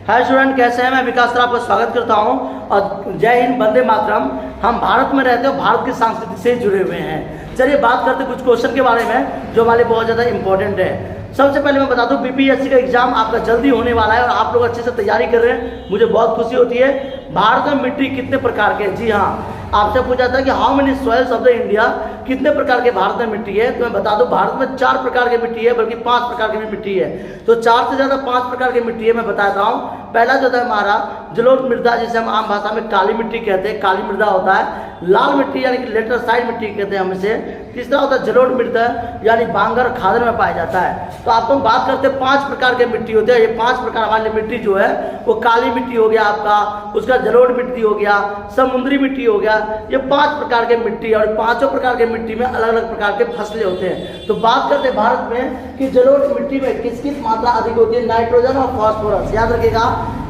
Hi student, कैसे हैं? मैं विकास सर आपका स्वागत करता हूं और जय हिंद, वंदे मातरम। हम भारत में रहते हैं, भारत की संस्कृति से जुड़े हुए हैं। चलिए बात करते हैं कुछ क्वेश्चन के बारे में जो हमारे बहुत ज़्यादा इंपॉर्टेंट है। सबसे पहले मैं बता दूं, बीपीएससी का एग्जाम आपका जल्दी होने वाला है और आप लोग अच्छे से तैयारी कर रहे हैं, मुझे बहुत खुशी होती है। भारत में मिट्टी कितने प्रकार के हैं? जी हाँ, आपसे पूछा था कि how many soils of the India, कितने प्रकार के भारत में मिट्टी है। तो मैं बता दूं, भारत में 4 प्रकार की मिट्टी है, बल्कि 5 प्रकार की भी मिट्टी है। तो 4 से ज़्यादा 5 प्रकार की मिट्टी है, मैं बताता हूँ। पहला जो है हमारा जलोढ़ मृदा, जिसे हम आम भाषा में काली मिट्टी कहते हैं, काली मृदा होता है। लाल मिट्टी यानी कि लेटरसाइट मिट्टी कहते हैं हम इसे। तीसरा होता है जलोढ़ मृदा, यानी बांगर खादर में पाया जाता है। तो आप लोग बात करते हैं 5 प्रकार के मिट्टी होते हैं। ये 5 प्रकार वाली मिट्टी जो है वो काली मिट्टी हो गया आपका, उसका जलोढ़ मिट्टी हो गया, समुद्री मिट्टी हो गया। ये 5 प्रकार के मिट्टी, और 5 प्रकार के मिट्टी में अलग अलग प्रकार के फसलें होते हैं। तो बात करते हैं भारत में कि जलोढ़ मिट्टी में किसकी मात्रा अधिक होती है? नाइट्रोजन और फॉस्फोरस। याद रखिएगा,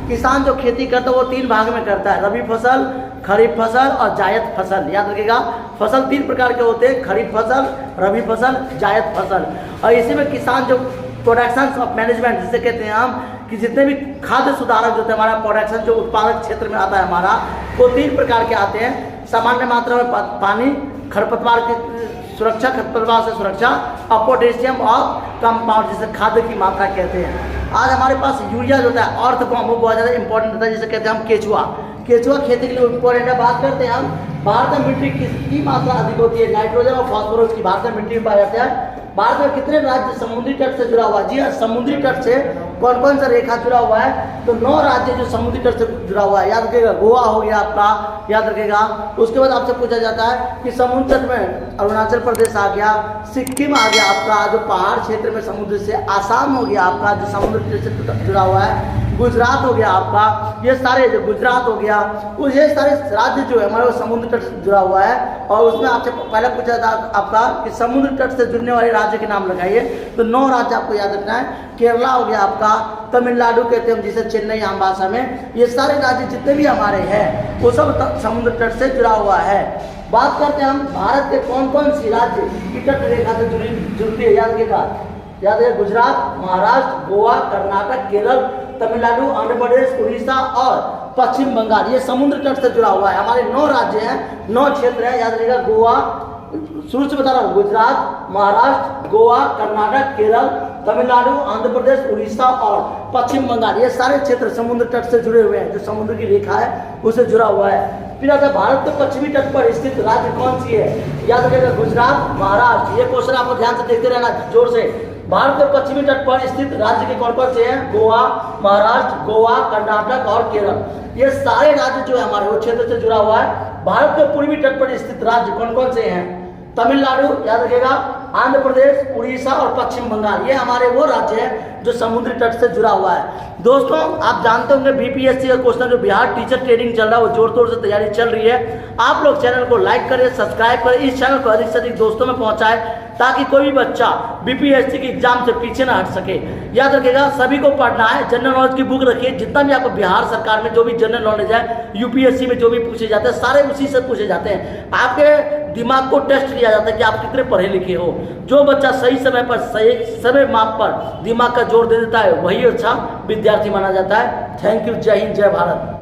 किसान जो खेती करता है वो 3 भाग में करता है, रबी फसल, खरीफ फसल और जायद फसल। याद रखिएगा, फसल 3 प्रकार के होते हैं, खरीफ फसल, रबी फसल, जायद फसल। और इसी में किसान जो प्रोडक्शन ऑफ मैनेजमेंट जिसे कहते हैं हम, कि जितने भी खाद्य सुधारक जो होते हैं, हमारा प्रोडक्शन जो उत्पादक क्षेत्र में आता है हमारा, वो 3 प्रकार के आते हैं। सामान्य मात्रा में पानी, खरपतवार की सुरक्षा, खरपतवार से सुरक्षा, और पोटेशियम और कंपाउंड जिसे खाद्य की मात्रा कहते हैं। आज हमारे पास यूरिया जो होता है, अर्थ फॉर्म, वो बहुत ज़्यादा इंपॉर्टेंट होता है, जिसे कहते हैं हम केचुआ। केचुआ खेती के लिए इंपॉर्टेंट है। बात करते हैं हम, भारत में मिट्टी किसकी मात्रा अधिक होती है? नाइट्रोजन और फॉस्फोरस की भारत में मिट्टी में पाया जाता है। भारत में कितने राज्य समुद्री तट से जुड़ा हुआ है? जी हाँ, समुद्री तट से कौन कौन सा रेखा जुड़ा हुआ है? तो 9 राज्य जो समुद्री तट से जुड़ा हुआ है। याद रखिएगा, गोवा हो गया आपका, याद रखिएगा। उसके बाद आपसे पूछा जाता है कि समुद्र तट में अरुणाचल प्रदेश आ गया, सिक्किम आ गया आपका जो पहाड़ क्षेत्र में समुद्र से, आसाम हो गया आपका जो समुद्र तट से जुड़ा हुआ है, गुजरात हो गया आपका। ये सारे जो गुजरात हो गया, ये सारे राज्य जो है हमारे समुद्र तट से जुड़ा हुआ है। और उसमें आपसे पहले पूछा था आपका कि समुद्र तट से जुड़ने वाले राज्य के नाम लगाइए। तो 9 राज्य आपको याद रखना है। केरला हो गया आपका, तमिलनाडु कहते हैं हम जिसे, चेन्नई आम भाषा में। ये सारे राज्य जितने भी हमारे हैं वो सब समुद्र तट से जुड़ा हुआ है। बात करते हैं हम, भारत के कौन कौन सी राज्य की तट रेखा से जुड़ती है? याद रखिएगा, गुजरात, महाराष्ट्र, गोवा, कर्नाटक, केरल, तमिलनाडु, आंध्र प्रदेश, उड़ीसा और पश्चिम बंगाल। ये समुद्र तट से जुड़ा हुआ है। हमारे 9 राज्य हैं, 9 क्षेत्र हैं। याद रखिएगा, गोवा, शुरू से बता रहा हूँ, गुजरात, महाराष्ट्र, गोवा, कर्नाटक, केरल, तमिलनाडु, आंध्र प्रदेश, उड़ीसा और पश्चिम बंगाल। ये सारे क्षेत्र समुद्र तट से जुड़े हुए हैं। जो समुद्र की रेखा है उससे जुड़ा हुआ है। फिर आता है, भारत के पश्चिमी तट पर स्थित राज्य कौन सी है? याद रखिएगा, गुजरात, महाराष्ट्र। ये क्वेश्चन आपको ध्यान से देखते रहना जोर से। भारत के पश्चिमी तट पर स्थित राज्य के कौन कौन से हैं? गोवा, महाराष्ट्र, गोवा, कर्नाटक और केरल। ये सारे राज्य जो है हमारे वो क्षेत्र से जुड़ा हुआ है। भारत के पूर्वी तट पर स्थित राज्य कौन कौन से हैं? तमिलनाडु, याद रखिएगा, आंध्र प्रदेश, उड़ीसा और पश्चिम बंगाल। ये हमारे वो राज्य हैं जो समुद्री तट से जुड़ा हुआ है। दोस्तों, आप जानते होंगे बीपीएससी का क्वेश्चन जो बिहार टीचर ट्रेनिंग चल रहा है वो जोर तोड़ से तैयारी चल रही है। आप लोग चैनल को लाइक करें, सब्सक्राइब करें, इस चैनल को अधिक से अधिक दोस्तों में पहुंचाएं, ताकि कोई भी बच्चा बीपीएससी के एग्जाम से पीछे ना हट सके। याद रखिएगा, सभी को पढ़ना है। जनरल नॉलेज की बुक रखिए। जितना भी आपको बिहार सरकार में जो भी जनरल नॉलेज है, यूपीएससी में जो भी पूछे जाते हैं, सारे उसी से पूछे जाते हैं। आपके दिमाग को टेस्ट किया जाता है कि आप कितने पढ़े लिखे हो। जो बच्चा सही समय पर, सही समय माप पर दिमाग का जोर दे देता है, वही अच्छा विद्यार्थी माना जाता है। Thank you. जय हिंद, जय भारत।